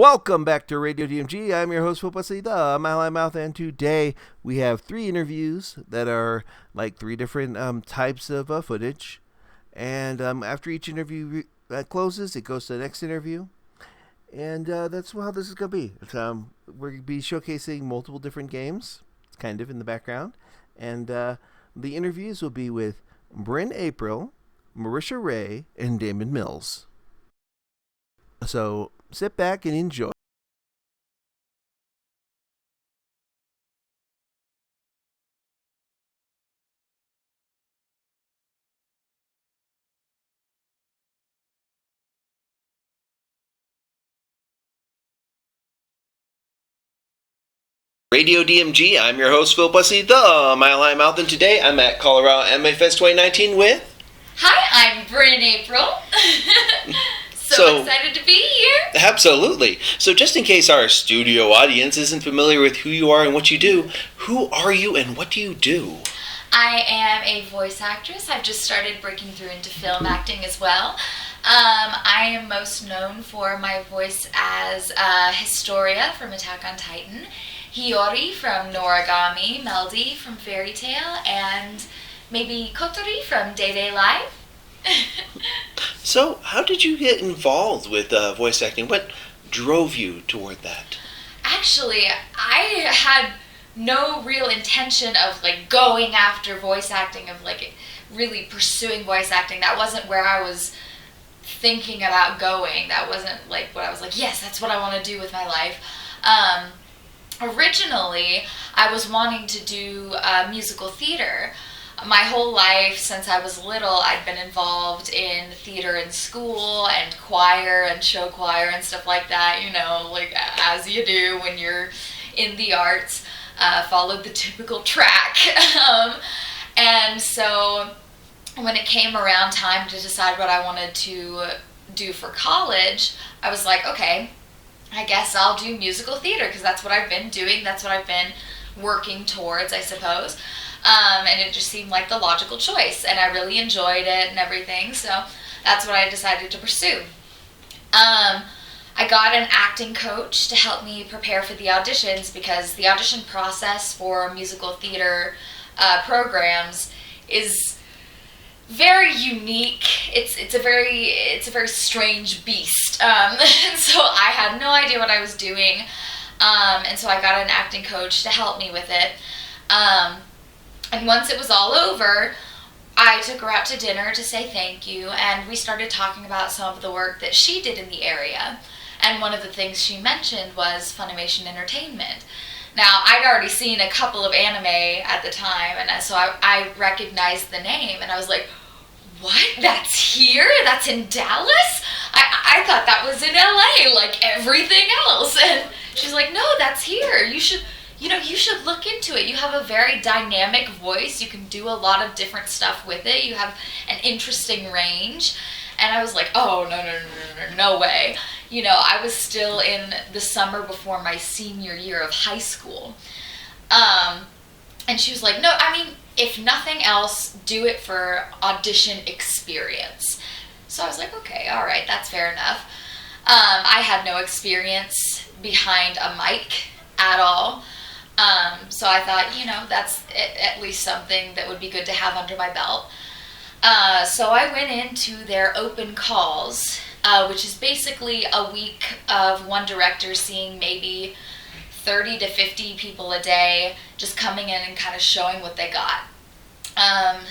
Welcome back to Radio DMG. I'm your host, the Mile Mouth, and today we have 3 interviews that are like 3 different types of footage. And after each interview closes, it goes to the next interview. And that's how this is going to be. We're going to be showcasing multiple different games, kind of in the background. And the interviews will be with Bryn April, Marisha Ray, and Damon Mills. So sit back and enjoy. Radio DMG, I'm your host, Phil Bussey, the Mile High Mouth, and today I'm at Colorado Anime Fest 2019 with... Hi, I'm Bryn April. So excited to be here. Absolutely. So just in case our studio audience isn't familiar with who you are and what you do, who are you and what do you do? I am a voice actress. I've just started breaking through into film acting as well. I am most known for my voice as Historia from Attack on Titan, Hiyori from Noragami, Meldy from Fairy Tail, and maybe Kotori from Day Day Live. So, how did you get involved with voice acting? What drove you toward that? Actually, I had no real intention of going after voice acting, of really pursuing voice acting. That wasn't where I was thinking about going. That wasn't what I was yes, that's what I want to do with my life. Originally, I was wanting to do musical theater. My whole life, since I was little, I'd been involved in theater in school and choir and show choir and stuff like that, as you do when you're in the arts, followed the typical track. And so when it came around time to decide what I wanted to do for college, I was like, okay, I guess I'll do musical theater because that's what I've been doing, that's what I've been working towards, I suppose. And it just seemed like the logical choice, and I really enjoyed it and everything, so that's what I decided to pursue. I got an acting coach to help me prepare for the auditions because the audition process for musical theater programs is very unique. It's a very strange beast. And so I had no idea what I was doing, and so I got an acting coach to help me with it. And once it was all over, I took her out to dinner to say thank you, and we started talking about some of the work that she did in the area. And one of the things she mentioned was Funimation Entertainment. Now, I'd already seen a couple of anime at the time, and so I recognized the name, and I was like, what? That's here? That's in Dallas? I thought that was in LA, like everything else. And she's like, no, that's here. You should look into it. You have a very dynamic voice. You can do a lot of different stuff with it. You have an interesting range. And I was like, oh, no way. I was still in the summer before my senior year of high school. And she was like, no, if nothing else, do it for audition experience. So I was like, okay, all right, that's fair enough. I had no experience behind a mic at all. So I thought, that's at least something that would be good to have under my belt. So I went into their open calls, which is basically a week of one director seeing maybe 30 to 50 people a day, just coming in and kind of showing what they got.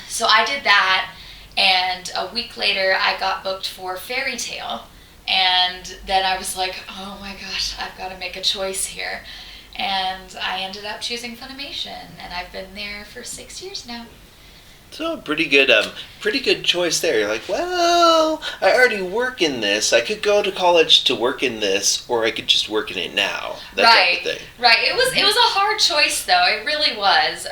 So I did that, and a week later I got booked for Fairy Tail, and then I was like, oh my gosh, I've got to make a choice here. And I ended up choosing Funimation, and I've been there for 6 years now. So pretty good choice there. You're like, well, I already work in this. I could go to college to work in this, or I could just work in it now. That type of thing. Right. It was a hard choice, though. It really was,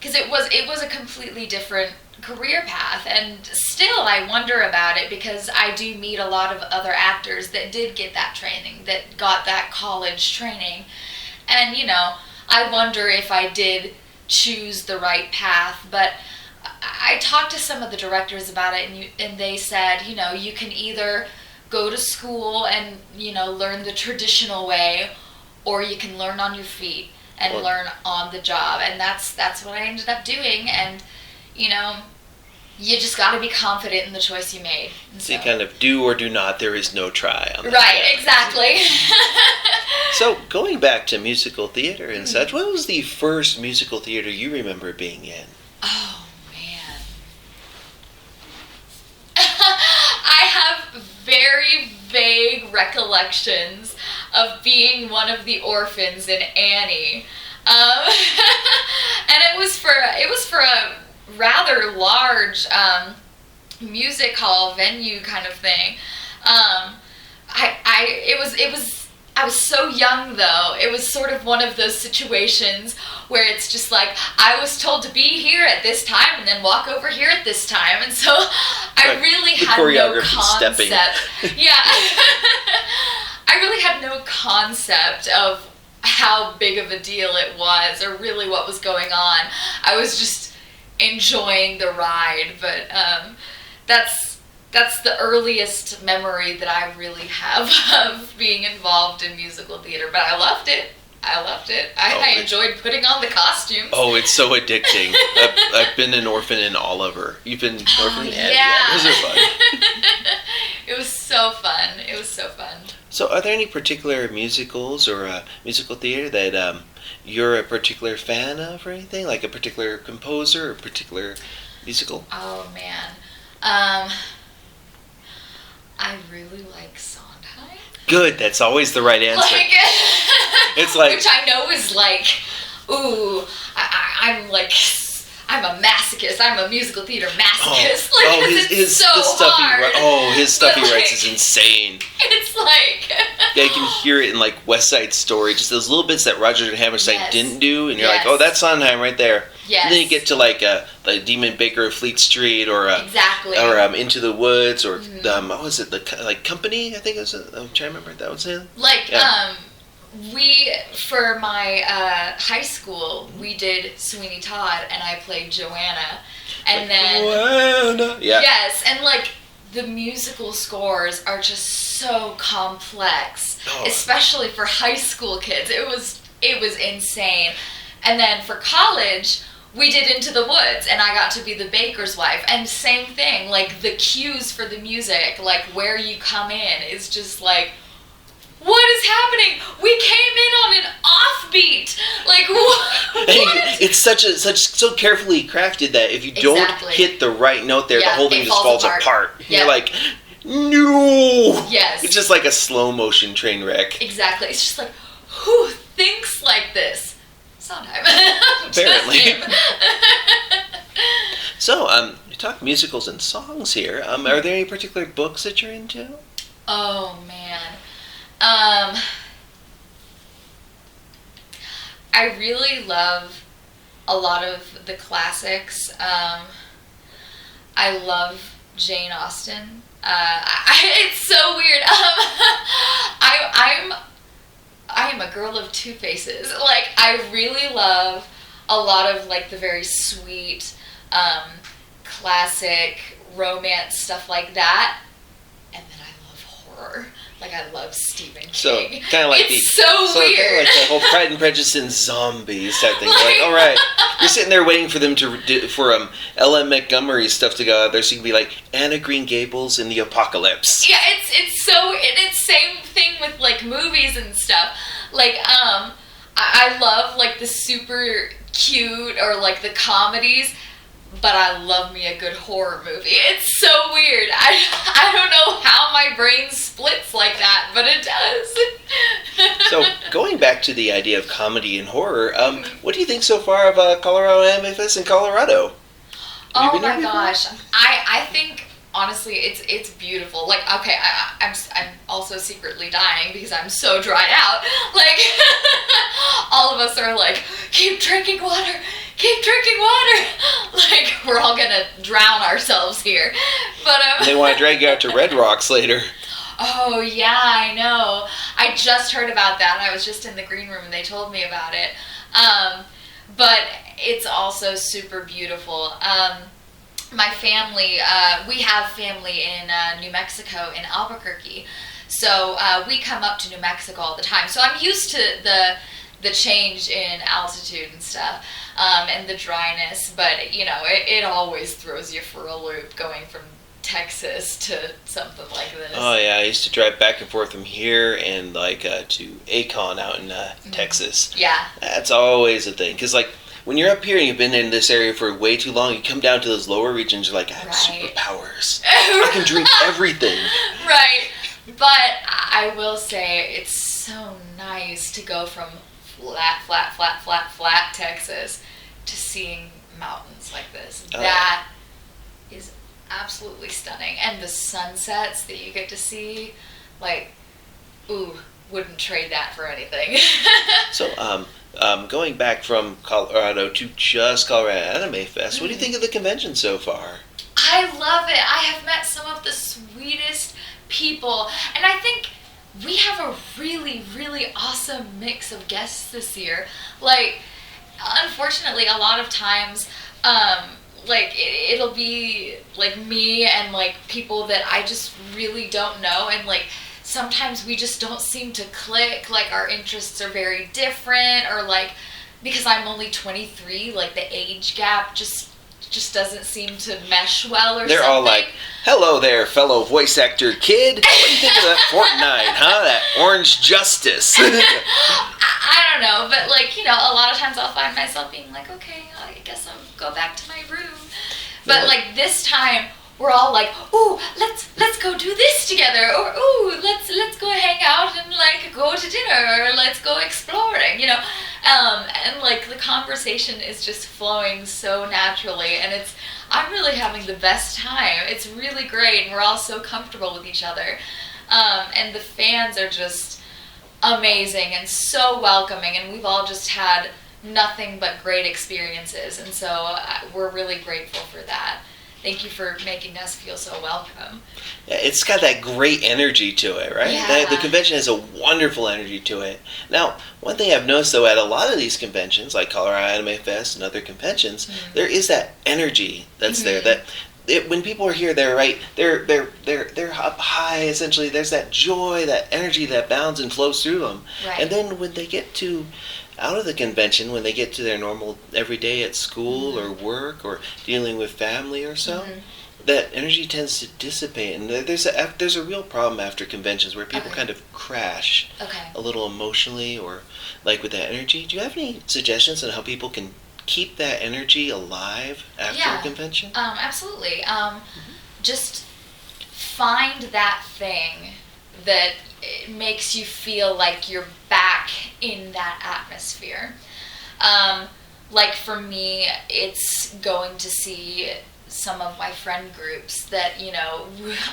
because it was a completely different career path, and still I wonder about it because I do meet a lot of other actors that did get that training, that got that college training, and I wonder if I did choose the right path. But I talked to some of the directors about it, and they said, you can either go to school and, learn the traditional way, or you can learn on your feet and learn on the job. And that's what I ended up doing. And, you just got to be confident in the choice you made. So you kind of do or do not, there is no try on that. Right, exactly. So going back to musical theater and such, what was the first musical theater you remember being in? Oh, man. I have very vague recollections of being one of the orphans in Annie. And it was for a rather large music hall venue kind of thing. I was so young though. It was sort of one of those situations where it's just like, I was told to be here at this time and then walk over here at this time, and so I really had no concept. Yeah. I really had no concept of how big of a deal it was or really what was going on. I was just enjoying the ride, but that's the earliest memory that I really have of being involved in musical theater. But I loved it. I enjoyed putting on the costumes. Oh, it's so addicting. I've been an orphan in Oliver. You've been an orphan in Annie? Yeah. Those are fun. It was so fun. So are there any particular musicals or musical theater that you're a particular fan of or anything? Like a particular composer or a particular musical? Oh, man. I really like Sondheim. Good, that's always the right answer. It's like... Which I know is like, ooh, I'm a masochist. I'm a musical theater masochist. His stuff he writes is insane. It's like... Yeah, you can hear it in like West Side Story, just those little bits that Roger Hammerstein didn't do, and you're like, oh, that's Sondheim right there. Yes. And then you get to like Demon Baker of Fleet Street, or Into the Woods, or what was it? The Company, I think it was. I'm trying to remember what that was in. We, for my high school, we did Sweeney Todd, and I played Joanna, and Joanna. Yeah. Yes, and the musical scores are just so complex, especially for high school kids. It was insane. And then for college, we did Into the Woods, and I got to be the baker's wife. And same thing, the cues for the music, where you come in is just what is happening? We came in on an offbeat. What? It's so carefully crafted that if you don't hit the right note there, the whole thing just falls apart. Yep. You're like, no. Yes. It's just like a slow motion train wreck. Exactly. It's just who thinks like this? Sondheim. Apparently. So, you talk musicals and songs here. Are there any particular books that you're into? Oh, man. I really love a lot of the classics. I love Jane Austen. It's so weird. I am a girl of two faces. I really love a lot of the very sweet, classic romance stuff like that, and then I love horror. I love Stephen King. So kind of weird. Kind of the whole Pride and Prejudice and zombies type thing. All right, you're sitting there waiting for them for L.M. Montgomery's stuff to go out there, so you can be Anna Green Gables in the apocalypse. Yeah, it's same thing with movies and stuff. I love the super cute or the comedies. But I love me a good horror movie. It's so weird. I don't know how my brain splits like that, but it does. So, going back to the idea of comedy and horror, what do you think so far of Colorado Anime Fest in Colorado? Oh my gosh. I think, honestly, it's beautiful. I'm also secretly dying because I'm so dried out. All of us are keep drinking water. Keep drinking water. We're all gonna drown ourselves here. But they want to drag you out to Red Rocks later. Oh yeah, I know. I just heard about that. I was just in the green room and they told me about it. But it's also super beautiful. my family, we have family in New Mexico, in Albuquerque. So we come up to New Mexico all the time. So I'm used to the change in altitude and stuff, and the dryness. But, you know, it always throws you for a loop going from Texas to something like this. Oh, yeah. I used to drive back and forth from here and, like, to Acon out in Texas. Yeah. That's always a thing. Because, like, when you're up here and you've been in this area for way too long, you come down to those lower regions, you're like, I have superpowers. I can drink everything. Right. But I will say it's so nice to go from flat Texas to seeing mountains like this. That is absolutely stunning. And the sunsets that you get to see, like, wouldn't trade that for anything. So, going back from Colorado to just Colorado Anime Fest, what do you think of the convention so far? I love it. I have met some of the sweetest people, and I think we have a really, really awesome mix of guests this year. Like, unfortunately, a lot of times, like, it'll be, like, me and, like, people that I just really don't know, and, like, sometimes we just don't seem to click. Like, our interests are very different, or, like, because I'm only 23, like, the age gap just doesn't seem to mesh well or They're something. all like, hello there, fellow voice actor kid. What do you think of that Fortnite, huh? That Orange Justice. I don't know, but, like, you know, a lot of times I'll find myself being like, okay, I guess I'll go back to my room. But, like, this time, we're all like, ooh, let's go do this together, or ooh, let's go hang out and, like, go to dinner, or let's go exploring, you know. And, like, the conversation is just flowing so naturally, and I'm really having the best time. It's really great, and we're all so comfortable with each other. And the fans are just amazing and so welcoming, and we've all just had nothing but great experiences, and so we're really grateful for that. Thank you for making us feel so welcome. Yeah, it's got that great energy to it, right? Yeah. The convention has a wonderful energy to it. Now, one thing I've noticed, though, at a lot of these conventions, like Colorado Anime Fest and other conventions, there is that energy that's there. That when people are here, they're up high. Essentially, there's that joy, that energy that bounds and flows through them. Right. And then when they get out of the convention, when they get to their normal everyday at school or work or dealing with family or so, that energy tends to dissipate, and there's a real problem after conventions where people kind of crash a little emotionally, or like with that energy. Do you have any suggestions on how people can keep that energy alive after a convention? Absolutely. Just find that thing that it makes you feel like you're back in that atmosphere. Like, for me, it's going to see some of my friend groups that, you know,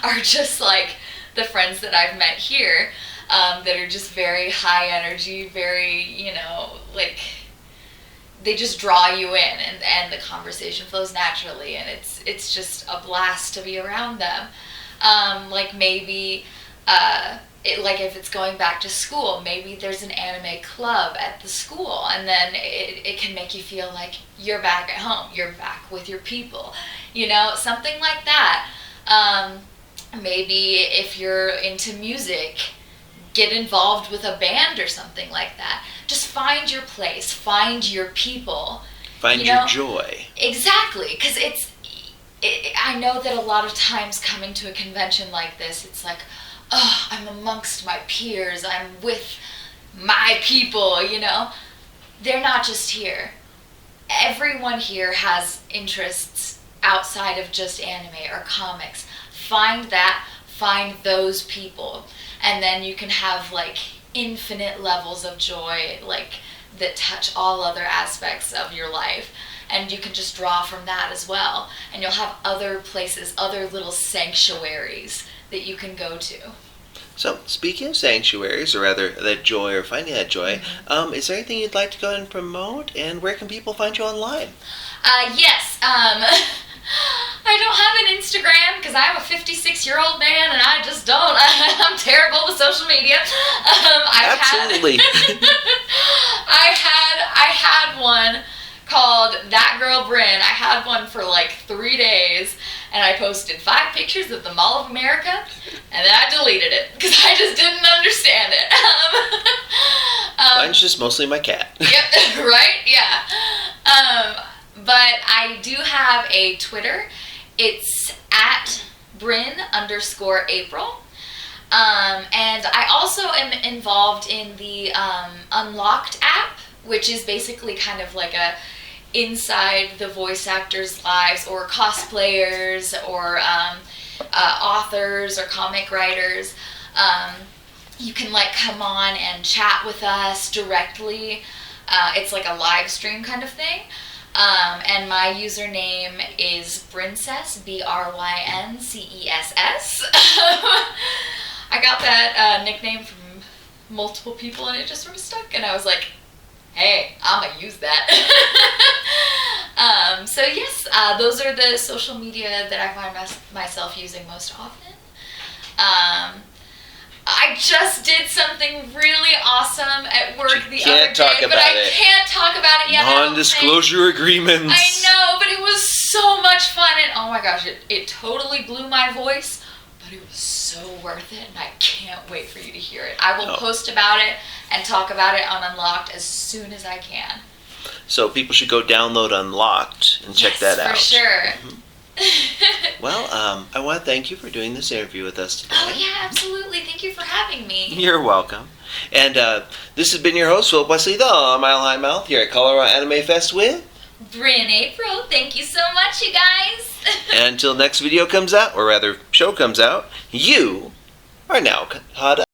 are just like the friends that I've met here, that are just very high energy, very, you know, like, they just draw you in, and the conversation flows naturally, and it's just a blast to be around them. Like, maybe like, if it's going back to school, maybe there's an anime club at the school, and then it can make you feel like you're back at home, you're back with your people, you know, something like that. Maybe if you're into music, get involved with a band or something like that. Just find your place, find your people. Find your joy. Exactly, because I know that a lot of times coming to a convention like this, it's like, oh, I'm amongst my peers, I'm with my people, you know. They're not just here. Everyone here has interests outside of just anime or comics. Find those people, and then you can have, like, infinite levels of joy, like, that touch all other aspects of your life. And you can just draw from that as well. And you'll have other places, other little sanctuaries that you can go to. So, speaking of sanctuaries, or rather that joy, or finding that joy, is there anything you'd like to go ahead and promote? And where can people find you online? Yes. I don't have an Instagram because I'm a 56-year-old man and I just don't. I'm terrible with social media. Absolutely. I had one called That Girl Bryn. I had one for like 3 days, and I posted 5 pictures of the Mall of America, and then I deleted it because I just didn't understand it. Mine's just mostly my cat. Yep, right? Yeah. But I do have a Twitter. It's at Bryn_April. And I also am involved in the Unlocked app, which is basically kind of like a inside the voice actors' lives, or cosplayers, or authors, or comic writers. You can like come on and chat with us directly. It's like a live stream kind of thing. And my username is Brincess, BRYNCESS. I got that nickname from multiple people, and it just sort of stuck, and I was like, hey, I'm gonna use that. So yes, those are the social media that I find myself using most often. I just did something really awesome at work the other day, but I can't talk about it yet. Non-disclosure agreements. I know, but it was so much fun, and oh my gosh, it totally blew my voice, but it was so worth it, and I can't wait for you to hear it. I will post about it and talk about it on Unlocked as soon as I can. So people should go download Unlocked and check that out. For sure. Mm-hmm. Well, I want to thank you for doing this interview with us today. Oh, yeah, absolutely. Thank you for having me. You're welcome. And this has been your host, Philip Wesley, the Mile High Mouth, here at Colorado Anime Fest with Bryn April. Thank you so much, you guys. And until next video comes out, or rather, show comes out, you are now caught up.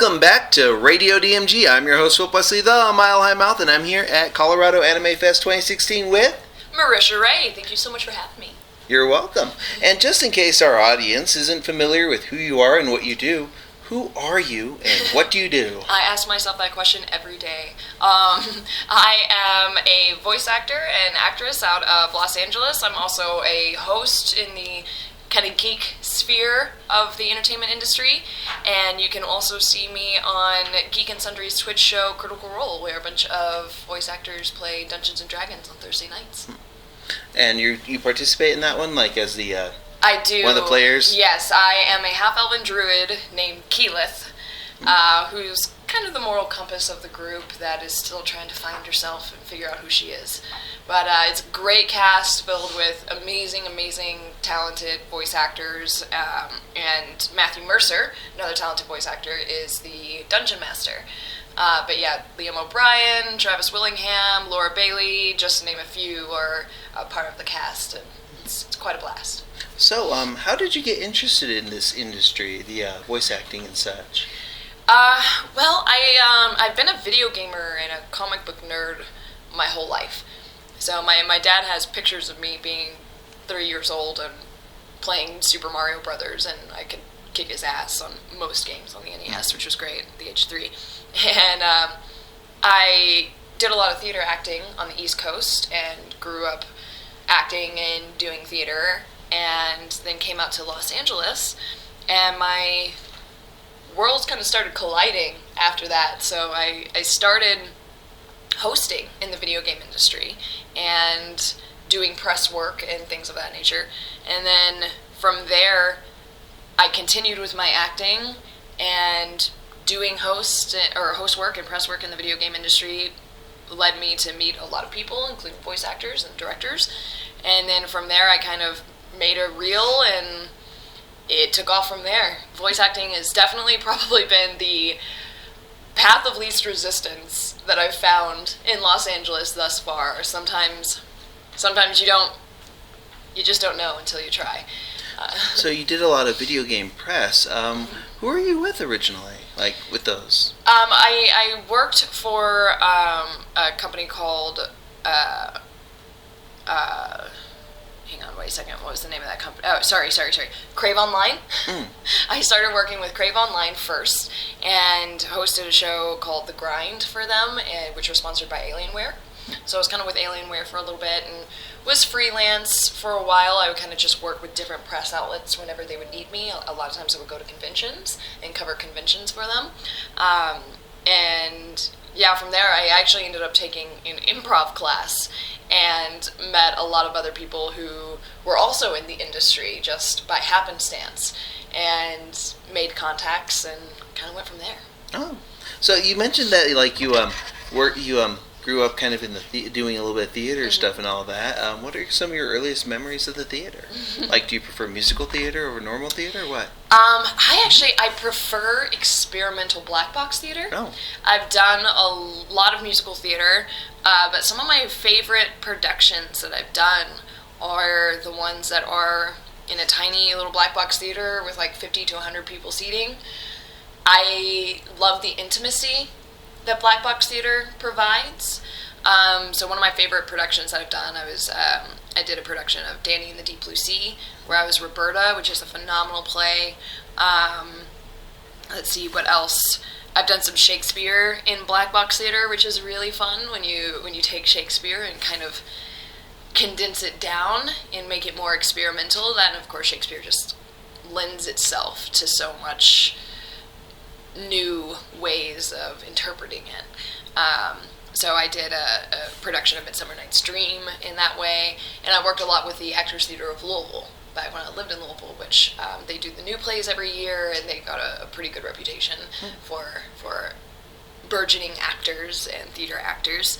Welcome back to Radio DMG. I'm your host, Philip Wesley, the Mile High Mouth, and I'm here at Colorado Anime Fest 2016 with Marisha Ray. Thank you so much for having me. You're welcome. And just in case our audience isn't familiar with who you are and what you do, who are you and what do you do? I ask myself that question every day. I am a voice actor and actress out of Los Angeles. I'm also a host in the kind of geek sphere of the entertainment industry, and you can also see me on Geek and Sundry's Twitch show Critical Role, where a bunch of voice actors play Dungeons and Dragons on Thursday nights. And you participate in that one, like as the I do. One of the players? Yes, I am a half-elven druid named Keyleth, who's kind of the moral compass of the group that is still trying to find herself and figure out who she is. But it's a great cast filled with amazing, talented voice actors. And Matthew Mercer, another talented voice actor, is the Dungeon Master. But yeah, Liam O'Brien, Travis Willingham, Laura Bailey, just to name a few, are part of the cast. And it's quite a blast. So, how did you get interested in this industry, the voice acting and such? Well, I've been a video gamer and a comic book nerd my whole life. So my dad has pictures of me being 3 years old and playing Super Mario Brothers, and I could kick his ass on most games on the NES, which was great at the age of 3. And I did a lot of theater acting on the East Coast and grew up acting and doing theater, and then came out to Los Angeles, and my worlds kind of started colliding after that. So I started hosting in the video game industry and doing press work and things of that nature. And then from there, I continued with my acting, and doing host work and press work in the video game industry led me to meet a lot of people, including voice actors and directors. And then from there, I kind of made a reel, and it took off from there. Voice acting has definitely probably been the path of least resistance that I've found in Los Angeles thus far. Sometimes you just don't know until you try. So you did a lot of video game press. Who were you with originally, like with those? I worked for a company called hang on, wait a second. What was the name of that company? Oh, sorry. Crave Online. I started working with Crave Online first and hosted a show called The Grind for them, which was sponsored by Alienware. So I was kind of with Alienware for a little bit and was freelance for a while. I would kind of just work with different press outlets whenever they would need me. A lot of times I would go to conventions and cover conventions for them. And yeah, from there I actually ended up taking an improv class and met a lot of other people who were also in the industry just by happenstance, and made contacts and kind of went from there. Oh, so you mentioned that like you grew up kind of in the doing a little bit of theater stuff and all that. What are some of your earliest memories of the theater? Like, do you prefer musical theater over normal theater, or what? I prefer experimental black box theater. Oh. I've done a lot of musical theater, but some of my favorite productions that I've done are the ones that are in a tiny little black box theater with like 50 to 100 people seating. I love the intimacy that black box theater provides. So one of my favorite productions that I've done, I did a production of Danny in the Deep Blue Sea, where I was Roberta, which is a phenomenal play. Let's see, what else? I've done some Shakespeare in black box theater, which is really fun when you take Shakespeare and kind of condense it down and make it more experimental. Then, of course, Shakespeare just lends itself to so much new ways of interpreting it. So I did a production of Midsummer Night's Dream in that way, and I worked a lot with the Actors Theater of Louisville back when I lived in Louisville, which they do the new plays every year, and they got a pretty good reputation for burgeoning actors and theater actors.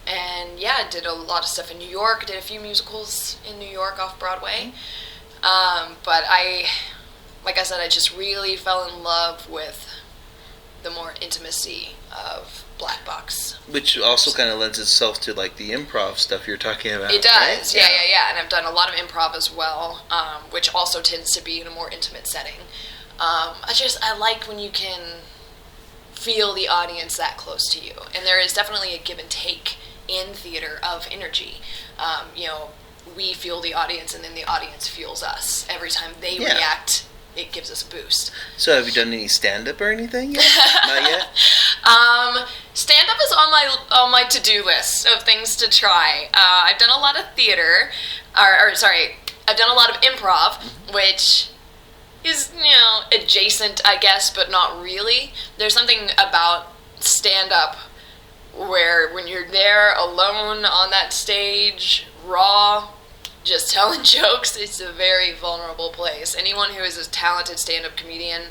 And yeah, I did a lot of stuff in New York, did a few musicals in New York off Broadway. But like I said, I just really fell in love with the more intimacy of black box. Which also kind of lends itself to like the improv stuff you're talking about. It does, right? yeah. And I've done a lot of improv as well, which also tends to be in a more intimate setting. I like when you can feel the audience that close to you. And there is definitely a give and take in theater of energy. We feel the audience, and then the audience feels us. Every time they react, it gives us a boost. So have you done any stand-up or anything yet? Not yet? Stand-up is on my to-do list of things to try. I've done a lot of theater, I've done a lot of improv, which is, adjacent, I guess, but not really. There's something about stand-up where when you're there alone on that stage, raw, just telling jokes, it's a very vulnerable place. Anyone who is a talented stand-up comedian,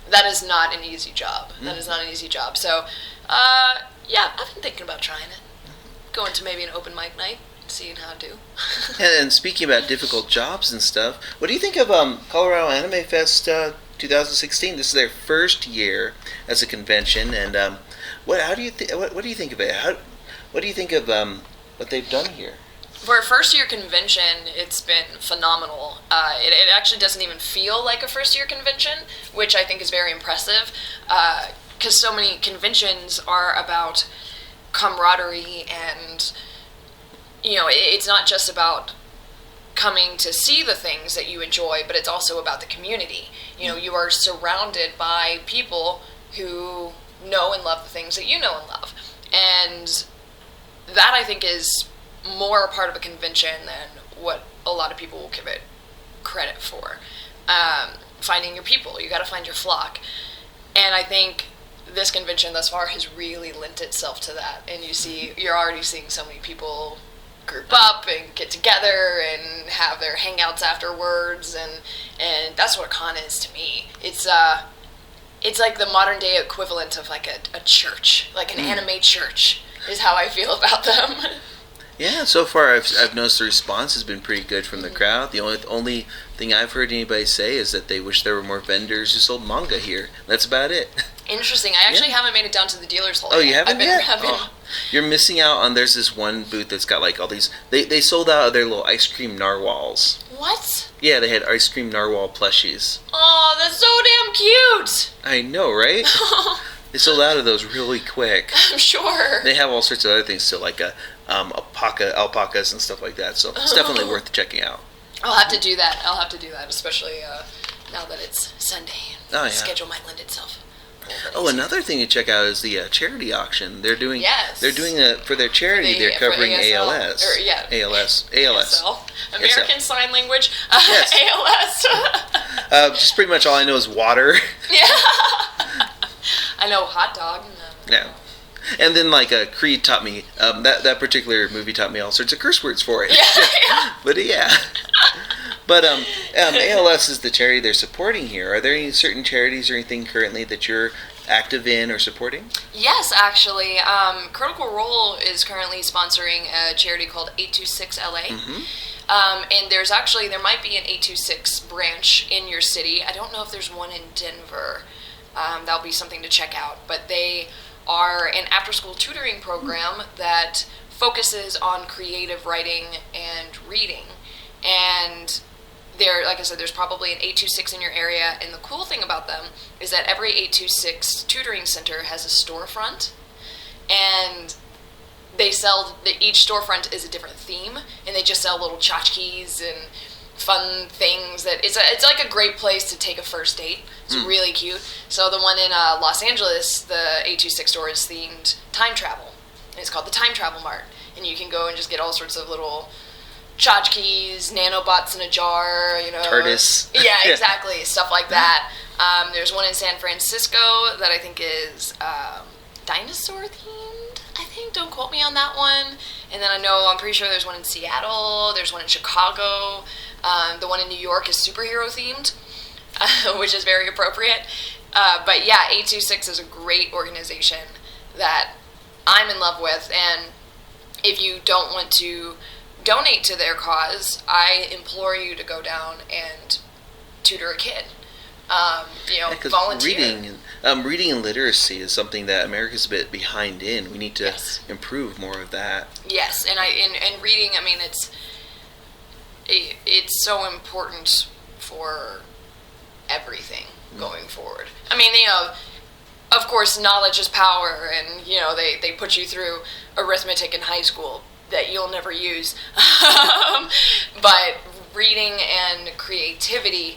that is not an easy job. That is not an easy job. So, I've been thinking about trying it. Going to maybe an open mic night, seeing how I do. And speaking about difficult jobs and stuff, what do you think of Colorado Anime Fest 2016? This is their first year as a convention, and what do you think of it? What do you think of what they've done here? For a first-year convention, it's been phenomenal. It actually doesn't even feel like a first-year convention, which I think is very impressive, because so many conventions are about camaraderie, and, it's not just about coming to see the things that you enjoy, but it's also about the community. You are surrounded by people who know and love the things that you know and love. And that, I think, is more a part of a convention than what a lot of people will give it credit for. Finding your people, you got to find your flock, and I think this convention thus far has really lent itself to that. And you're already seeing so many people group up and get together and have their hangouts afterwards, and that's what a con is to me. It's like the modern day equivalent of like a church, like an anime church, is how I feel about them. Yeah, so far I've noticed the response has been pretty good from the crowd. The only thing I've heard anybody say is that they wish there were more vendors who sold manga here. That's about it. Interesting. I actually haven't made it down to the dealer's hall. Oh, you haven't yet? Oh. You're missing out on. There's this one booth that's got like all these. They sold out of their little ice cream narwhals. What? Yeah, they had ice cream narwhal plushies. Oh, that's so damn cute. I know, right? They sold out of those really quick. I'm sure. They have all sorts of other things, so like alpacas and stuff like that. So it's definitely worth checking out. I'll have to do that. Especially now that it's Sunday. Oh, yeah. The schedule might lend itself. Oh, another thing to check out is the charity auction. They're doing for their charity. They're covering ALS. ALS. American Sign Language. Yes. ALS. Just pretty much all I know is water. Yeah. I know hot dog. Yeah. And then Creed taught me that particular movie taught me all sorts of curse words for it. Yeah. But yeah. But ALS is the charity they're supporting here. Are there any certain charities or anything currently that you're active in or supporting? Yes, actually. Critical Role is currently sponsoring a charity called 826 LA. Mm-hmm. And there might be an 826 branch in your city. I don't know if there's one in Denver. That'll be something to check out. But they are an after-school tutoring program that focuses on creative writing and reading. And like I said, there's probably an 826 in your area, and the cool thing about them is that every 826 tutoring center has a storefront, and each storefront is a different theme, and they just sell little tchotchkes and fun things it's like a great place to take a first date. It's really cute. So the one in Los Angeles, the 826 store is themed time travel, and it's called the Time Travel Mart, and you can go and just get all sorts of little tchotchkes, nanobots in a jar, TARDIS. Yeah, exactly. Stuff like that. There's one in San Francisco that I think is dinosaur themed, I think. Don't quote me on that one. And then I'm pretty sure there's one in Seattle. There's one in Chicago. The one in New York is superhero themed, which is very appropriate. But yeah, 826 is a great organization that I'm in love with. And if you don't want to donate to their cause, I implore you to go down and tutor a kid. Volunteer. Reading and literacy is something that America's a bit behind in. We need to improve more of that. Yes, and reading. I mean, it's so important for everything going forward. I mean, of course, knowledge is power, and they put you through arithmetic in high school that you'll never use. But reading and creativity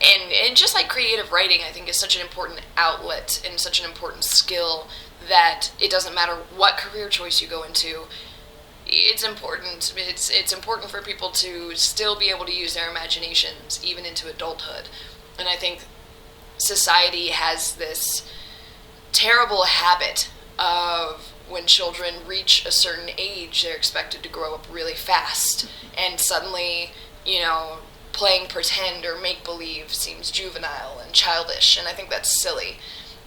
and just like creative writing, I think is such an important outlet and such an important skill that it doesn't matter what career choice you go into. It's important. It's important for people to still be able to use their imaginations even into adulthood. And I think society has this terrible habit of when children reach a certain age, they're expected to grow up really fast. And suddenly, playing pretend or make-believe seems juvenile and childish. And I think that's silly.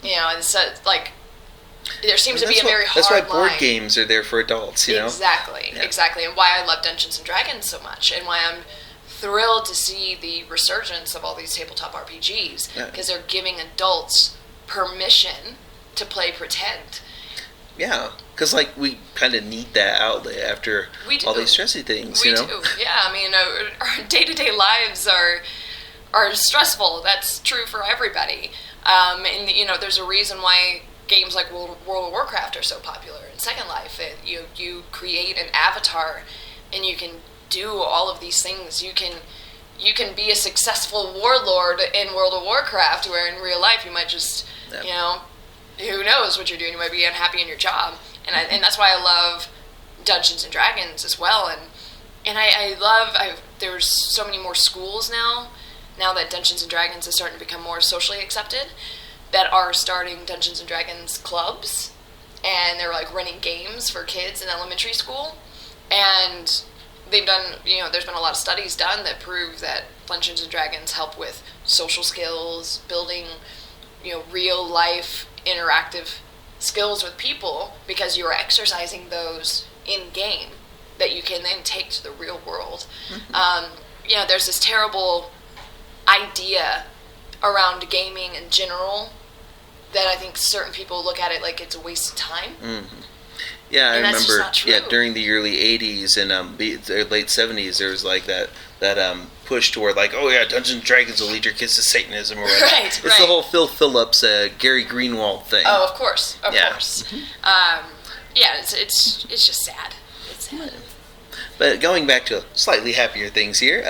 And so, there seems to be a very hard line. That's why board games are there for adults, Exactly, Yeah. Exactly. And why I love Dungeons & Dragons so much. And why I'm thrilled to see the resurgence of all these tabletop RPGs. Because they're giving adults permission to play pretend. Yeah, because we kind of need that outlet after all these stressy things. We do. Yeah, I mean, our day-to-day lives are stressful. That's true for everybody. And there's a reason why games like World of Warcraft are so popular. In Second Life, you create an avatar, and you can do all of these things. You can be a successful warlord in World of Warcraft, where in real life you might just who knows what you're doing. You might be unhappy in your job, and that's why I love Dungeons and Dragons as well. And I love there's so many more schools now that Dungeons and Dragons is starting to become more socially accepted, that are starting Dungeons and Dragons clubs, and they're running games for kids in elementary school. And they've done, there's been a lot of studies done that prove that Dungeons and Dragons help with social skills, building real life interactive skills with people, because you are exercising those in game that you can then take to the real world. Mm-hmm. There's this terrible idea around gaming in general that I think certain people look at it like it's a waste of time. Mm-hmm. Yeah, I remember. Yeah, during the early '80s and late '70s, there was that push toward Dungeons and Dragons will lead your kids to Satanism or whatever. Right, it's the whole Phil Phillips, Gary Greenwald thing. Oh, of course. Mm-hmm. yeah, it's just sad. It's sad. But going back to slightly happier things here,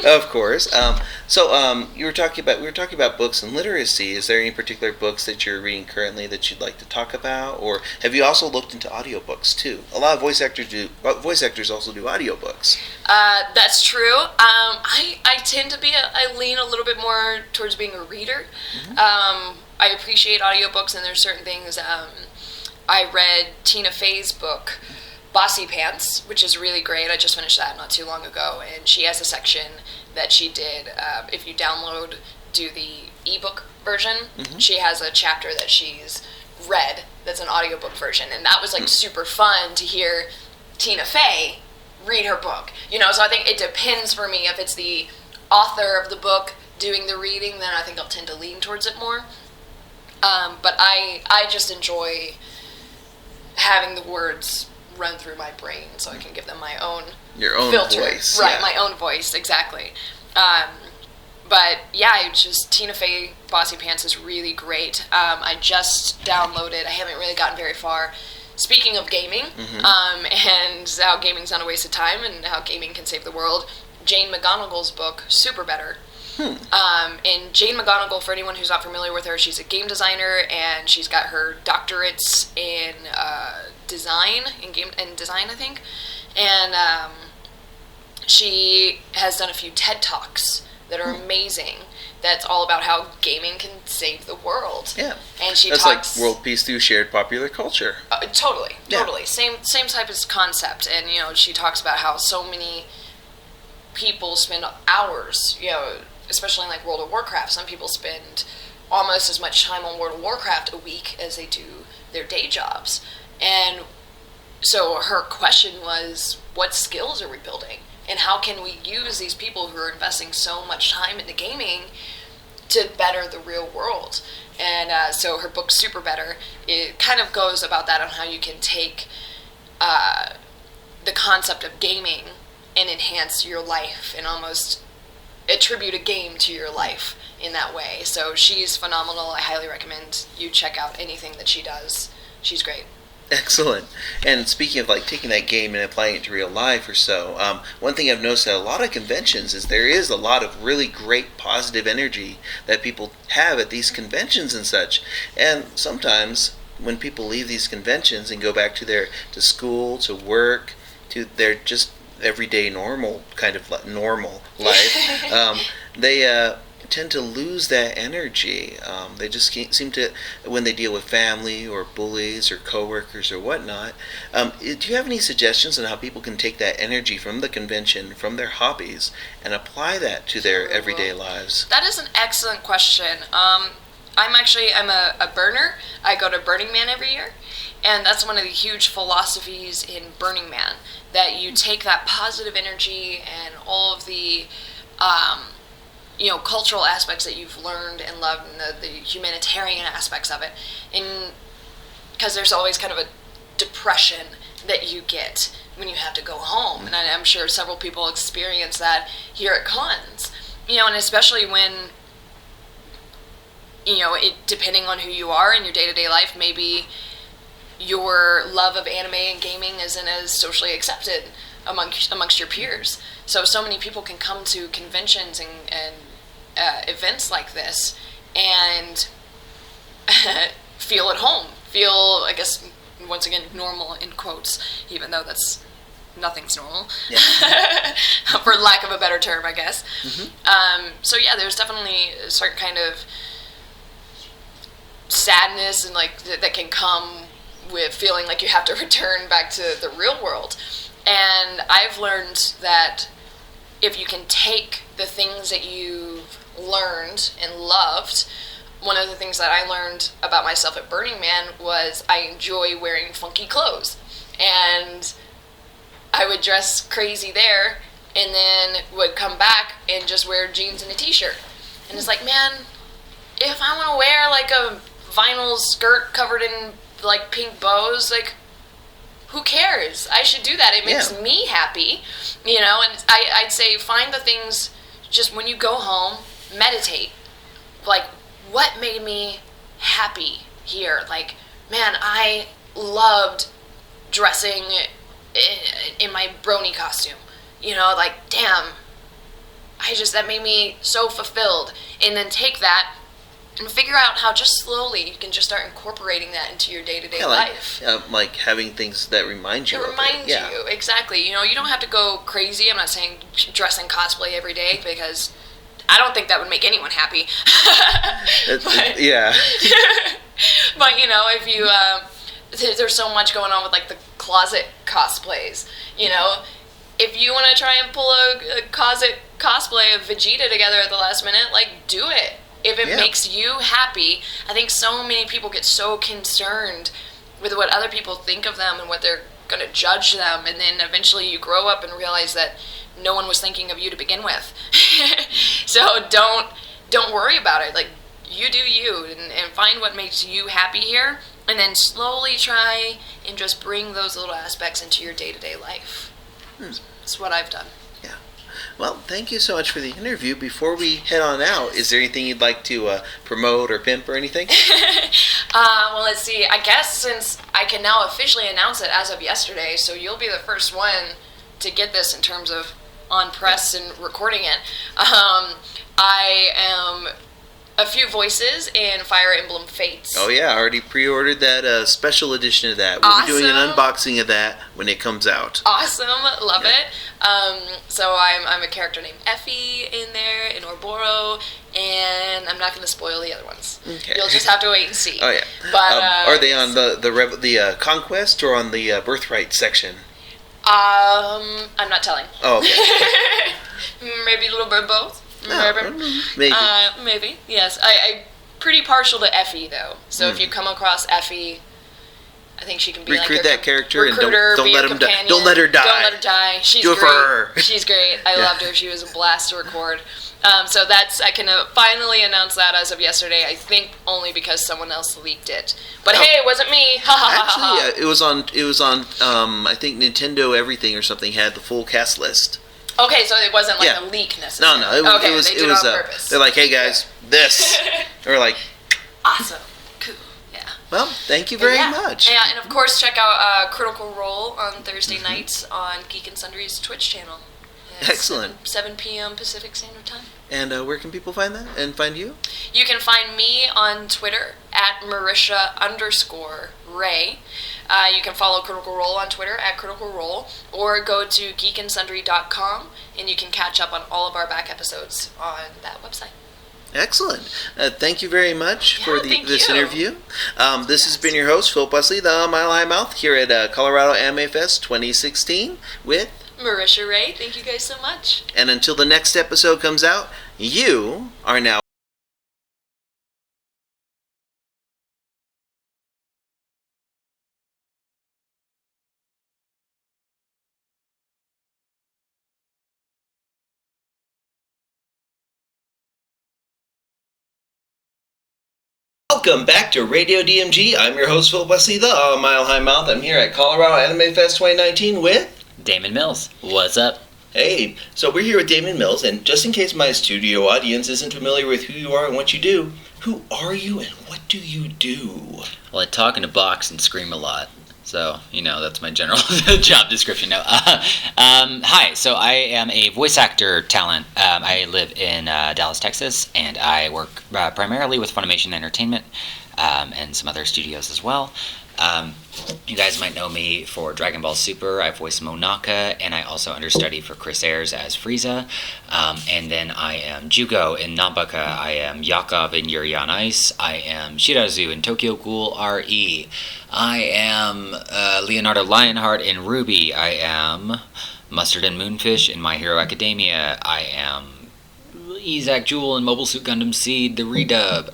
of course. We were talking about books and literacy. Is there any particular books that you're reading currently that you'd like to talk about, or have you also looked into audiobooks too? A lot of voice actors also do audiobooks. That's true. I tend to I lean a little bit more towards being a reader. I appreciate audiobooks, and there's certain things. I read Tina Fey's book, Bossy Pants, which is really great. I just finished that not too long ago, and she has a section that she did. If you do the ebook version, she has a chapter that she's read that's an audiobook version, and that was like super fun to hear Tina Fey read her book. So I think it depends for me. If it's the author of the book doing the reading, then I think I'll tend to lean towards it more. But I just enjoy having the words run through my brain, so I can give them my own filter. Voice, right? Yeah. My own voice, exactly. But yeah, Tina Fey Bossy Pants is really great. I just downloaded. I haven't really gotten very far. Speaking of gaming, and how gaming's not a waste of time, and how gaming can save the world, Jane McGonigal's book, Super Better. And Jane McGonigal, for anyone who's not familiar with her, she's a game designer, and she's got her doctorates in design, I think. And she has done a few TED Talks that are amazing. That's all about how gaming can save the world. Yeah, and that's talks like world peace through shared popular culture. Totally. Same type of concept. And she talks about how so many people spend hours, especially in like World of Warcraft. Some people spend almost as much time on World of Warcraft a week as they do their day jobs. And so her question was, what skills are we building? And how can we use these people who are investing so much time into gaming to better the real world? And so her book, Super Better, it kind of goes about that, on how you can take the concept of gaming and enhance your life and almost attribute a game to your life in that way. So she's phenomenal. I highly recommend you check out anything that she does. She's great. Excellent. And speaking of like taking that game and applying it to real life or so, one thing I've noticed at a lot of conventions is there is a lot of really great positive energy that people have at these conventions and such. And sometimes when people leave these conventions and go back to school, to work, to their just everyday normal life, they tend to lose that energy. They just can't seem to, when they deal with family or bullies or coworkers or whatnot. Do you have any suggestions on how people can take that energy from the convention, from their hobbies, and apply that to their everyday lives? That is an excellent question. I'm a burner. I go to Burning Man every year, and that's one of the huge philosophies in Burning Man, that you take that positive energy and all of the cultural aspects that you've learned and loved, and the humanitarian aspects of it, and because there's always kind of a depression that you get when you have to go home, and I'm sure several people experience that here at cons, and especially when depending on who you are in your day-to-day life, maybe your love of anime and gaming isn't as socially accepted amongst your peers. So many people can come to conventions and events like this and feel at home, feel, I guess, once again, normal in quotes, even though nothing's normal, for lack of a better term, I guess. So yeah, there's definitely a certain kind of sadness and that can come with feeling like you have to return back to the real world. And I've learned that if you can take the things that you've learned and loved, one of the things that I learned about myself at Burning Man was I enjoy wearing funky clothes. And I would dress crazy there and then would come back and just wear jeans and a t-shirt. And it's like, man, if I want to wear like a vinyl skirt covered in like pink bows, like, who cares? I should do that. It makes me happy, and I'd say find the things, just when you go home, meditate. Like, what made me happy here? Like, man, I loved dressing in my brony costume. You know, like, damn, that made me so fulfilled. And then take that and figure out how just slowly you can just start incorporating that into your day-to-day life. Like having things that remind you It reminds you, exactly. You know, you don't have to go crazy. I'm not saying dress in cosplay every day, because I don't think that would make anyone happy. Yeah. But, you know, if you, there's so much going on with, like, the closet cosplays, you know. If you want to try and pull a closet cosplay of Vegeta together at the last minute, like, do it. If it makes you happy. I think so many people get so concerned with what other people think of them and what they're going to judge them, and then eventually you grow up and realize that no one was thinking of you to begin with. So don't worry about it. Like, you do you, and find what makes you happy here, and then slowly try and just bring those little aspects into your day-to-day life. That's what I've done. Yeah. Well, thank you so much for the interview. Before we head on out, is there anything you'd like to promote or pimp or anything? Well, let's see. I guess since I can now officially announce it as of yesterday, so you'll be the first one to get this in terms of on press and recording it. I am a few voices in Fire Emblem Fates. Oh yeah, I already pre-ordered that special edition of that. We'll be doing an unboxing of that when it comes out. Awesome, love it. So I'm a character named Effie in there, in Orboro, and I'm not going to spoil the other ones. Okay. You'll just have to wait and see. Oh yeah. But are they on the Conquest or on the Birthright section? I'm not telling. Oh, okay. Maybe a little bit of both. Maybe. Maybe, yes. I'm pretty partial to Effie, though. So if you come across Effie, I think she can be recruit like that character recruiter, and don't let him die. Don't let her die. Don't let her die. She's Do it great. for her. She's great. I loved her. She was a blast to record. So I can finally announce that as of yesterday. I think only because someone else leaked it. But hey, it wasn't me. Actually, it was on. I think Nintendo Everything or something had the full cast list. Okay, so it wasn't like a leak necessarily. No, it was. They did it on purpose. They're like, hey guys, this. Or like, awesome, cool, yeah. Well, thank you very much. Yeah, and of course, check out Critical Role on Thursday nights on Geek and Sundry's Twitch channel. Excellent. 7 p.m. Pacific Standard Time. And where can people find that and find you? You can find me on Twitter at Marisha_Ray. You can follow Critical Role on Twitter at Critical Role, or go to geekandsundry.com and you can catch up on all of our back episodes on that website. Excellent. Thank you very much for this you. interview. This has been your host, Phil Wesley, the Mile High Mouth, here at Colorado Anime Fest 2016 with Marisha Ray. Thank you guys so much. And until the next episode comes out, you are now Welcome back to Radio DMG. I'm your host, Phil Wesley, the Mile High Mouth. I'm here at Colorado Anime Fest 2019 with Damon Mills. What's up? Hey, so we're here with Damon Mills, and just in case my studio audience isn't familiar with who you are and what you do, who are you and what do you do? Well, I talk in a box and scream a lot. So, that's my general job description. No. Hi, so I am a voice actor talent. I live in Dallas, Texas, and I work primarily with Funimation Entertainment and some other studios as well. You guys might know me for Dragon Ball Super. I voice Monaka, and I also understudy for Chris Ayres as Frieza. And then I am Jugo in Nambaka. I am Yakov in Yuri on Ice. I am Shirazu in Tokyo Ghoul RE. I am Leonardo Lionheart in Ruby. I am Mustard and Moonfish in My Hero Academia. I am Isaac Jewell in Mobile Suit Gundam Seed, the redub.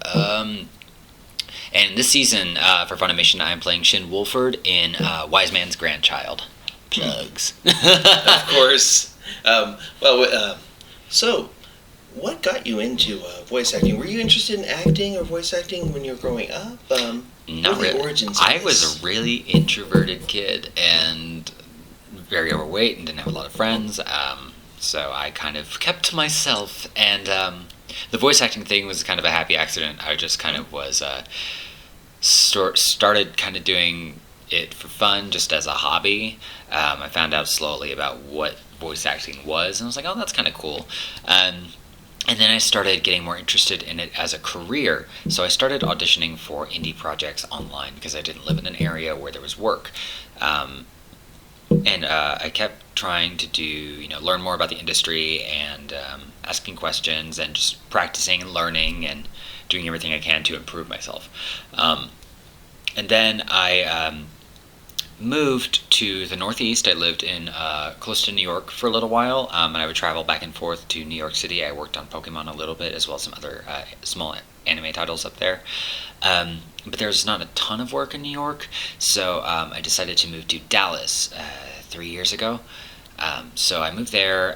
And this season, for Funimation, I am playing Shin Wolford in Wise Man's Grandchild. Plugs. Of course. So, what got you into voice acting? Were you interested in acting or voice acting when you were growing up? Not really. Origins I was a really introverted kid and very overweight and didn't have a lot of friends. So I kind of kept to myself. And the voice acting thing was kind of a happy accident. I just kind of was started kind of doing it for fun, just as a hobby. I found out slowly about what voice acting was, and I was like, oh, that's kind of cool. And then I started getting more interested in it as a career. So I started auditioning for indie projects online because I didn't live in an area where there was work. And I kept trying to learn more about the industry and asking questions and just practicing and learning and doing everything I can to improve myself. And then I moved to the Northeast. I lived in close to New York for a little while, and I would travel back and forth to New York City. I worked on Pokemon a little bit, as well as some other small anime titles up there. But there's not a ton of work in New York, so I decided to move to Dallas 3 years ago. So I moved there,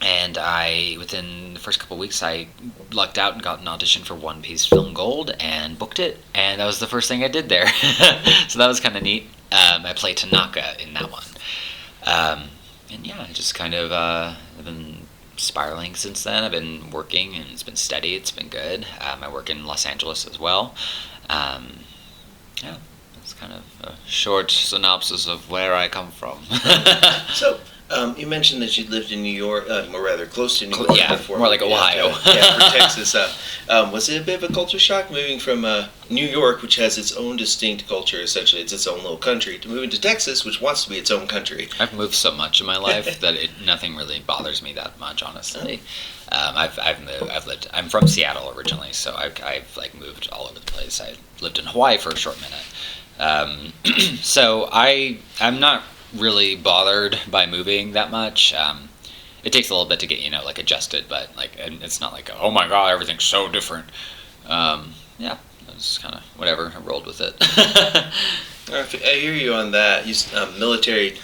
and within the first couple of weeks, I lucked out and got an audition for One Piece Film Gold and booked it, and that was the first thing I did there. So that was kind of neat. I played Tanaka in that one. And yeah, I just kind of I've been spiraling since then. I've been working, and it's been steady. It's been good. I work in Los Angeles as well. Yeah, that's kind of a short synopsis of where I come from. So, you mentioned that you lived in New York, or rather close to New York before. More like Ohio. For Texas. Was it a bit of a culture shock moving from New York, which has its own distinct culture, essentially it's its own little country, to moving to Texas, which wants to be its own country? I've moved so much in my life that nothing really bothers me that much, honestly. I'm from Seattle originally, so I've moved all over the place. I lived in Hawaii for a short minute. So I'm not really bothered by moving that much. It takes a little bit to get adjusted, but it's not like, oh my god, everything's so different. Yeah, it's kind of whatever. I rolled with it. I hear you on that. You military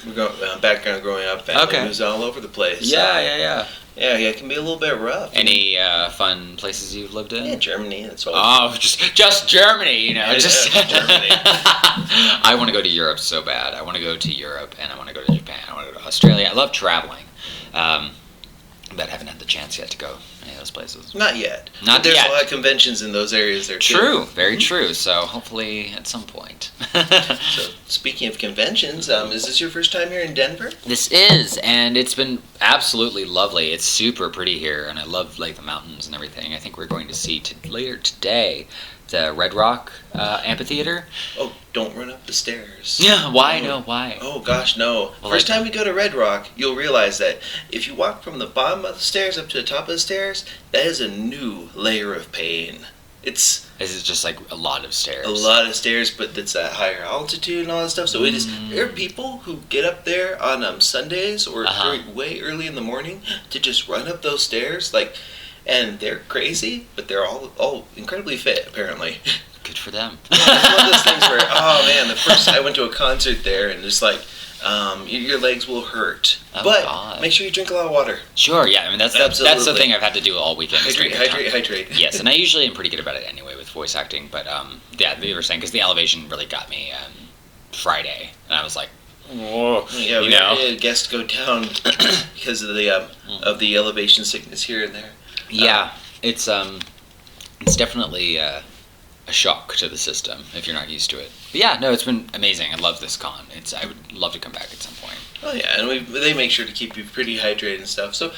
background growing up, family moves all over the place. Yeah. Yeah, it can be a little bit rough. Any fun places you've lived in? Yeah, Germany. That's all. Oh, just Germany, Just Germany. I want to go to Europe so bad. I want to go to Europe, and I want to go to Japan. I want to go to Australia. I love traveling, but I haven't had the chance yet to go any of those places. Not yet. Not There's yet. a lot of conventions in those areas there, too. True. Very true. So hopefully at some point. So, speaking of conventions, is this your first time here in Denver? This is, and it's been absolutely lovely. It's super pretty here, and I love the mountains and everything. I think we're going to see later today the Red Rock Amphitheater. Oh, don't run up the stairs. Yeah, why? No, why? Oh gosh, no. Well, First time you go to Red Rock, you'll realize that if you walk from the bottom of the stairs up to the top of the stairs, that is a new layer of pain. Is it just a lot of stairs? A lot of stairs, but it's at higher altitude and all that stuff. So it is. There are people who get up there on Sundays or way early in the morning to just run up those stairs, and they're crazy, but they're all incredibly fit, apparently. Good for them. It's one of those things where, oh man, the first I went to a concert there, and it's your legs will hurt. Oh, but God. Make sure you drink a lot of water. Sure, yeah. I mean, that's the thing I've had to do all weekend. Hydrate. Yes, and I usually am pretty good about it anyway with voice acting. But yeah, they were saying because the elevation really got me Friday, and I was like, whoa, yeah, we had a guest go down because of the elevation sickness here and there. Yeah, it's definitely a shock to the system if you're not used to it. But yeah, no, it's been amazing. I love this con. I would love to come back at some point. Oh yeah, and they make sure to keep you pretty hydrated and stuff. So,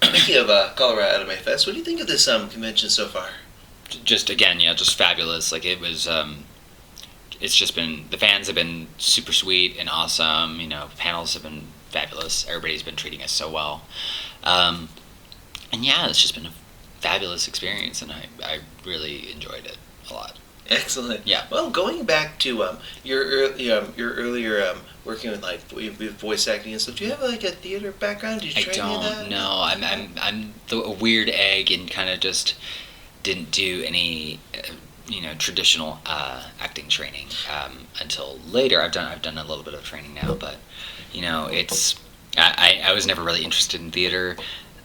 speaking of Colorado Anime Fest, what do you think of this convention so far? Just fabulous. It was. It's just been, the fans have been super sweet and awesome. Panels have been fabulous. Everybody's been treating us so well. And yeah, it's just been a fabulous experience, and I really enjoyed it a lot. Excellent. Yeah. Well, going back to your earlier working with voice acting and stuff, do you have a theater background? Did you try any of that? I don't. No, I'm a weird egg and kind of just didn't do any traditional acting training until later. I've done a little bit of training now, but it's I was never really interested in theater.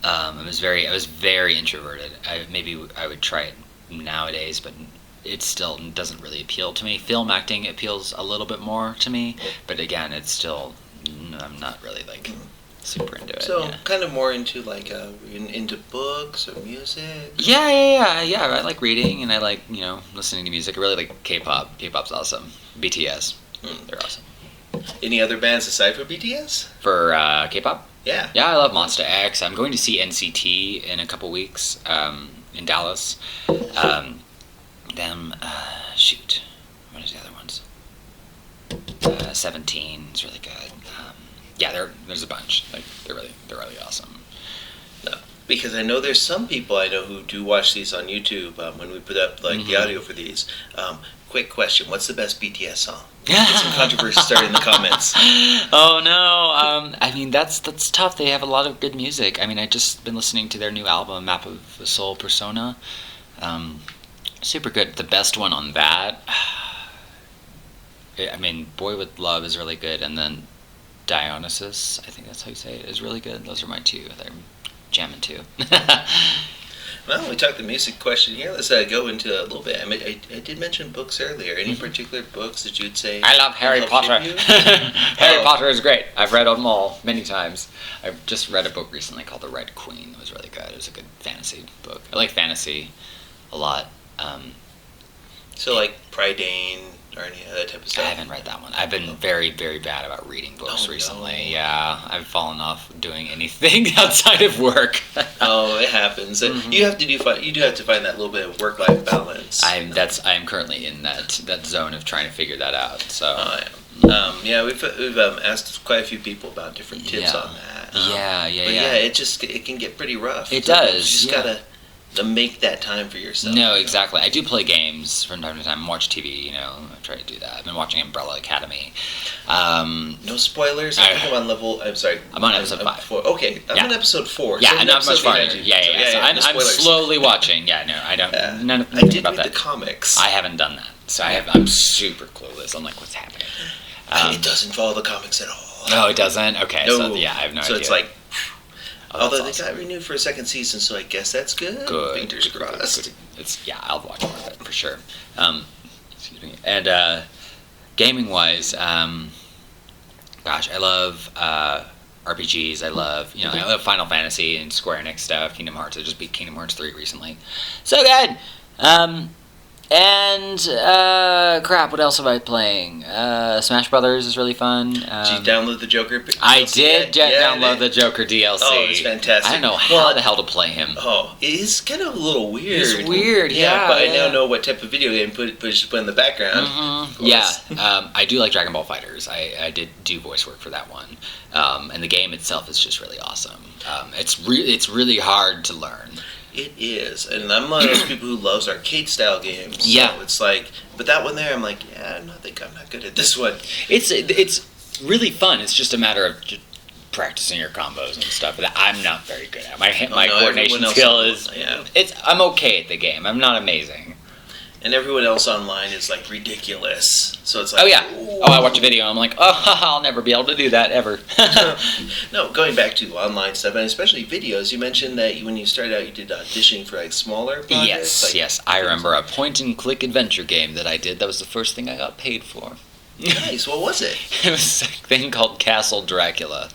I was very introverted. Maybe I would try it nowadays, but it still doesn't really appeal to me. Film acting appeals a little bit more to me, but again, it's still, I'm not really super into it. So kind of more into into books or music. Yeah. I like reading, and I like listening to music. I really like K-pop. K-pop's awesome. BTS. They're awesome. Any other bands aside from BTS? For K-pop? Yeah. Yeah, I love Monsta X. I'm going to see NCT in a couple weeks in Dallas. Shoot. What is the other ones? 17 is really good. There's a bunch. Like they're really awesome. No, because I know there's some people I know who do watch these on YouTube when we put up like the audio for these. Quick question: what's the best BTS song? Get some controversy started in the comments. Oh no! I mean that's tough. They have a lot of good music. I mean, I just been listening to their new album, Map of the Soul Persona. Super good. The best one on that. I mean, Boy with Love is really good, and then Dionysus, I think that's how you say it, is really good. Those are my two. They're jamming too. Well, we talked the music question here. Let's go into a little bit. I did mention books earlier. Any particular books that you'd say? I love Harry Potter. Harry Potter is great. I've read them all many times. I've just read a book recently called The Red Queen. It was really good. It was a good fantasy book. I like fantasy a lot. So like Prydain or any other type of stuff? I haven't read that one. I've been very, very bad about reading books recently. No. Yeah, I've fallen off doing anything outside of work. Oh, it happens. You have to do find that little bit of work-life balance. I'm currently in that zone of trying to figure that out. So. We've asked quite a few people about different tips on that. It can get pretty rough. It does. You just gotta to make that time for yourself. No, exactly. I do play games from time to time, watch TV, I try to do that. I've been watching Umbrella Academy. No spoilers? I think I'm on episode 5. Okay, I'm on episode 4. Yeah, so I'm not much farther. Yeah. So I'm slowly watching. Yeah, no, I don't. None of I did about read that. the comics. I haven't done that. So I'm super clueless. I'm like, what's happening? It doesn't follow the comics at all. No, it doesn't? Okay, no. So I have no idea. So it's like... Although awesome. They got renewed for a second season, so I guess that's good. Fingers crossed. I'll watch more of it for sure. Excuse me. And gaming-wise, I love RPGs. I love Final Fantasy and Square Enix stuff. Kingdom Hearts. I just beat Kingdom Hearts 3 recently. So good. What else have I playing? Smash Brothers is really fun. Did you download the Joker DLC? I did download the Joker DLC. Oh, it's fantastic. I don't know how the hell to play him. Oh, it's kind of a little weird. It's weird, yeah. But I now know what type of video game put in the background. Mm-hmm. Yeah, I do like Dragon Ball FighterZ. I did do voice work for that one. And the game itself is just really awesome. It's really hard to learn. It is, and I'm one of those people who loves arcade-style games. Yeah. So it's like, but that one there, I'm like, I'm not good at this one. It's really fun. It's just a matter of just practicing your combos and stuff that I'm not very good at. My coordination skill is... Yeah. I'm okay at the game. I'm not amazing. And everyone else online is like ridiculous. So it's like, oh yeah. Ooh. Oh, I watch a video and I'm like, I'll never be able to do that ever. No, going back to online stuff and especially videos, you mentioned that when you started out, you did auditioning for like smaller projects. Yes. I remember a point-and-click adventure game that I did. That was the first thing I got paid for. Nice. What was it? It was a thing called Castle Dracula.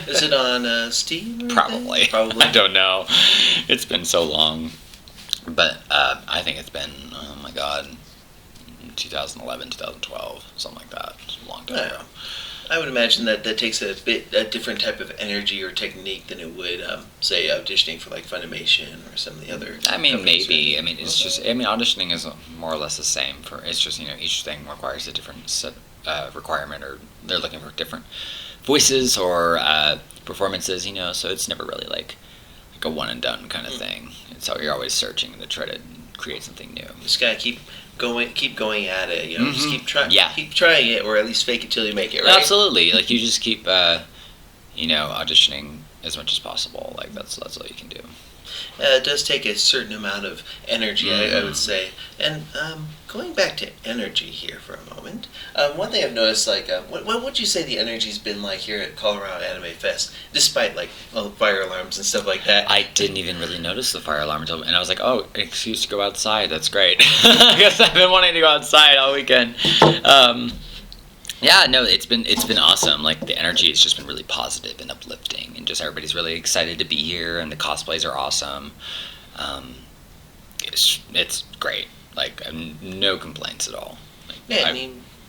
Is it on Steam? Probably. I don't know. It's been so long. But I think it's been, 2011, 2012, something like that. It's a long time ago. I would imagine that takes a different type of energy or technique than it would, say, auditioning for like Funimation or some of the other. Maybe. It's just. Auditioning is more or less the same. It's just each thing requires a different set requirement, or they're looking for different voices or performances. So it's never really like a one and done kind of thing. So you're always searching to try to create something new. Just gotta keep going at it. Just keep trying. Yeah. Keep trying it, or at least fake it till you make it. Right? Absolutely. Like you just keep, auditioning as much as possible. Like that's all you can do. It does take a certain amount of energy, I would say. And going back to energy here for a moment, one thing I've noticed, what would you say the energy's been like here at Colorado Anime Fest, despite all the fire alarms and stuff like that? I didn't even really notice the fire alarm until, and I was like, oh, an excuse to go outside. That's great. I guess I've been wanting to go outside all weekend. Yeah, no, it's been awesome. Like the energy has just been really positive and uplifting, and just everybody's really excited to be here, and the cosplays are awesome. It's great. Like no complaints at all. Like Yeah,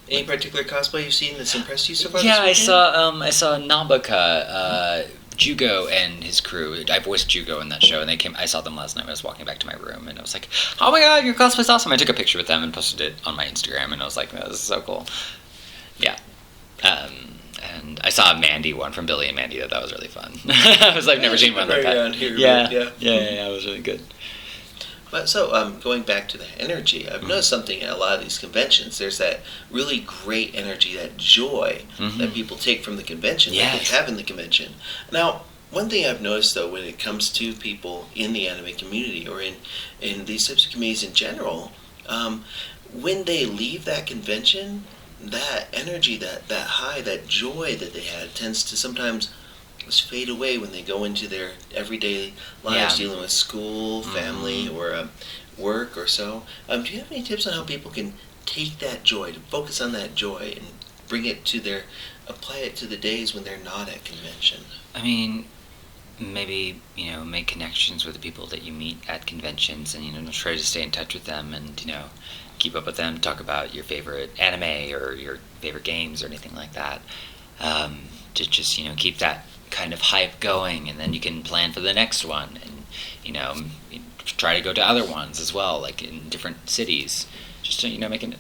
any particular cosplay you've seen that's impressed you so far? Yeah, this I saw Nabaka, Jugo and his crew. I voiced Jugo in that show, and I saw them last night when I was walking back to my room, and I was like, oh my god, your cosplay's awesome. I took a picture with them and posted it on my Instagram, and I was like, oh, this is so cool. Yeah. And I saw a Mandy one from Billy and Mandy. That was really fun. I was like, never seen one like that. Yeah, it was really good. But so, going back to the energy, I've noticed something at a lot of these conventions. There's that really great energy, that joy that people take from the convention, that they have in the convention. Now, one thing I've noticed, though, when it comes to people in the anime community or in these types of communities in general, when they leave that convention, that energy, that high, that joy that they had tends to sometimes just fade away when they go into their everyday lives, dealing with school, family, or work or so. Do you have any tips on how people can take that joy, to focus on that joy, and apply it to the days when they're not at convention? I mean, maybe, make connections with the people that you meet at conventions, and, try to stay in touch with them, and, keep up with them, talk about your favorite anime or your favorite games or anything like that. To just, keep that kind of hype going, and then you can plan for the next one, and try to go to other ones as well, like in different cities, just to make it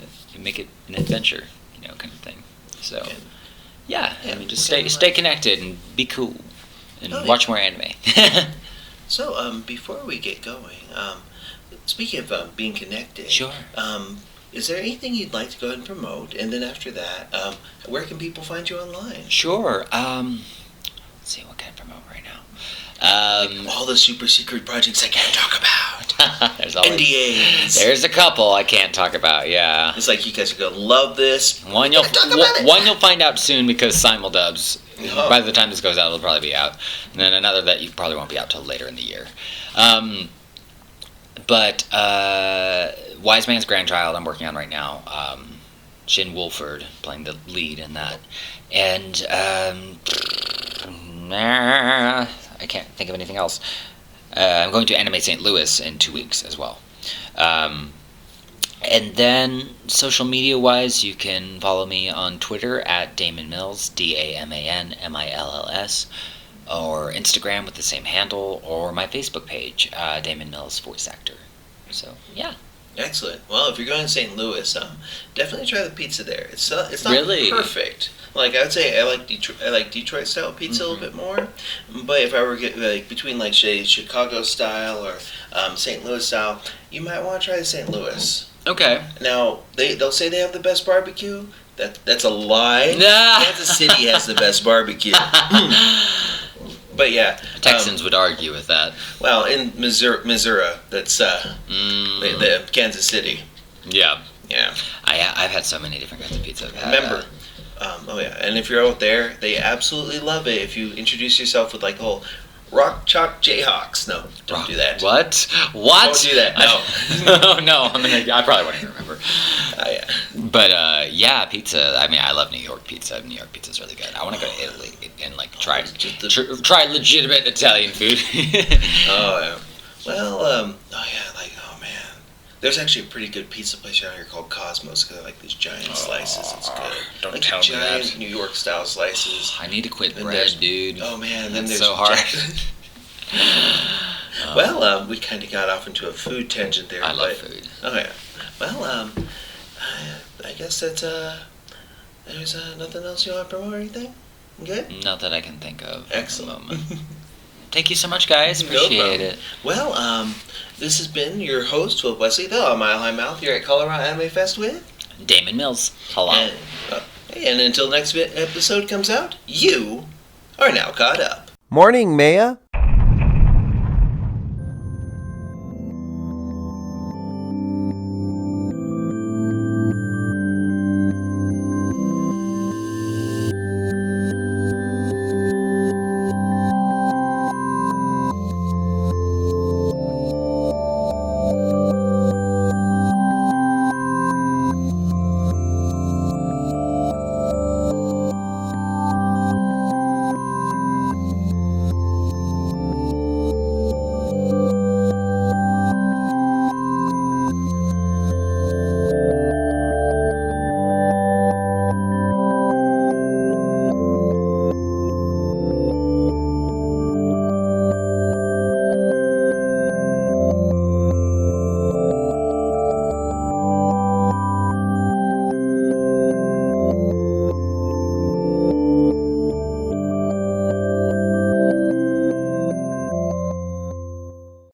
an adventure, kind of thing. So just stay connected and be cool and watch more anime. So before we get going, speaking of being connected, sure. Is there anything you'd like to go ahead and promote? And then after that, where can people find you online? Sure. Let's see, what can I promote right now? All the super secret projects I can't talk about. There's always NDAs. There's a couple I can't talk about. Yeah. It's like you guys are gonna love this. One you'll find out soon because simuldubs. By the time this goes out, it'll probably be out. And then another that you probably won't be out till later in the year. But Wise Man's Grandchild I'm working on right now. Shin Wolford playing the lead in that. And I can't think of anything else. I'm going to Anime St. Louis in 2 weeks as well. And then social media wise, you can follow me on Twitter at Damon Mills, DamanMills, or Instagram with the same handle, or my Facebook page, Damon Mills Voice Actor. So, yeah. Excellent. Well, if you're going to St. Louis, definitely try the pizza there. It's not really perfect. Like I would say, I like Detroit style pizza a little bit more. But if I were to get between say Chicago style or St. Louis style, you might want to try the St. Louis. Okay. Now they'll say they have the best barbecue. That's a lie. Kansas City has the best barbecue. But yeah, Texans would argue with that. Well, in Missouri, that's the Kansas City. Yeah. Yeah. I've had so many different kinds of pizza. Remember. And if you're out there, they absolutely love it if you introduce yourself with like the whole Rock Chalk Jayhawks. No, don't do that. What? Don't do that. No. No. I probably wouldn't even remember. Yeah. But pizza. I mean, I love New York pizza. New York pizza's really good. I want to go to Italy and try legitimate Italian food. Oh yeah. Well, there's actually a pretty good pizza place around here called Cosmos. Because I like these giant slices. It's good. Don't tell me that. Giant New York style slices. I need to quit bread, dude. Oh man, then it's there's so hard. Well, we kind of got off into a food tangent there. I love food. Oh yeah. Well, I guess that there's nothing else you want to promote or anything. Good. Not that I can think of. Excellent. At the moment. Thank you so much, guys. Appreciate it. Well, this has been your host, Philip Wesley, the Mile High Mouth, here at Colorado Anime Fest with Damon Mills. Hello. And until next episode comes out, you are now caught up. Morning, Maya.